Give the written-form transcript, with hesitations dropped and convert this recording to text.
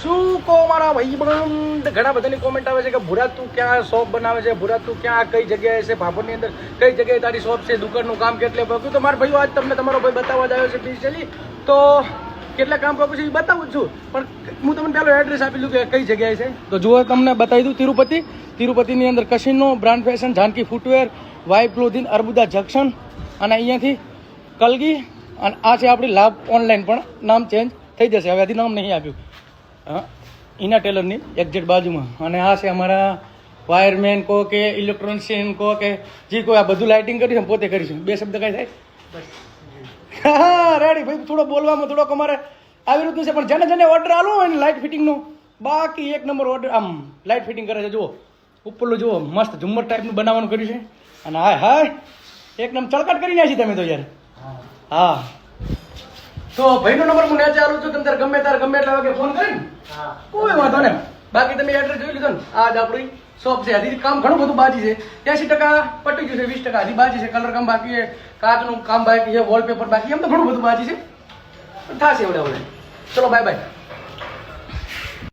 શું કહો મારા ભાઈ બંધ, ઘણા બધાની કોમેન્ટ આવે છે કે ભૂરા તું ક્યાં શોપ બનાવે છે, ભૂરા તું ક્યાં કઈ જગ્યાએ છે, ભાભરની અંદર કઈ જગ્યાએ તારી શોપ છે, દુકાનનું કામ કેટલે પગ્યું. તો મારા ભાઈઓ આજ તમને તમારો ભાઈ બતાવવા જ આવ્યો છે સ્પેશિયલી. તો કેટલા કામ પગ્યું છે એ બતાવું છું, પણ હું તમને પહેલો એડ્રેસ આપી દઉં કે કઈ જગ્યાએ છે. તો જુઓ તમને બતાવી દઉં, તિરુપતિની અંદર casino, brand fashion, Janki footwear, wife clothing, Arbuda junction, અને અહીંયાથી કલગી, અને આ છે આપણી લાભ ઓનલાઈન, પણ નામ ચેન્જ થઈ જશે, હવે હજી નામ નહીં આપ્યું. હા, ઈના ટેલરની એક્ઝેક્ટ બાજુમાં. અને આ છે અમારા વાયરમેન કહો કે ઇલેક્ટ્રોનિશિયન કહો કે જે કોઈ આ બધું લાઇટિંગ કરીશું પોતે કરીશું. બે શબ્દ કાંઈ થાય? હા રેડી ભાઈ, થોડો બોલવામાં થોડોક અમારે આવી રીતનું છે, પણ જેને જેને ઓર્ડર આલો હોય ને લાઇટ ફિટિંગનો, બાકી એક નંબર ઓર્ડર આમ લાઇટ ફિટિંગ કરે છે. જુઓ ઉપરનું જુઓ, મસ્ત ઝુમ્મર ટાઈપનું બનાવવાનું કર્યું છે. અને હાય હાય એકદમ ચળકાટ કરી નાખી તમે તો યાર. હા, તો ભાઈનો નંબર હું નેચે આલું છું, તમે તારે ગમે એટલા વાગે ફોન કરીને કોઈ વાંધો ને. બાકી તમે એડ્રેસ જોઈ લીધો ને, આ જ આપણી શોપ છે. હજી કામ ઘણું બધું બાકી છે, 80% પટી ગયું છે, 20% હજી બાકી છે. કલર કામ બાકી છે, કાચનું કામ બાકી છે, વોલપેપર બાકી, એમ તો ઘણું બધું બાકી છે, પણ થશે એવડે. ચલો બાય બાય.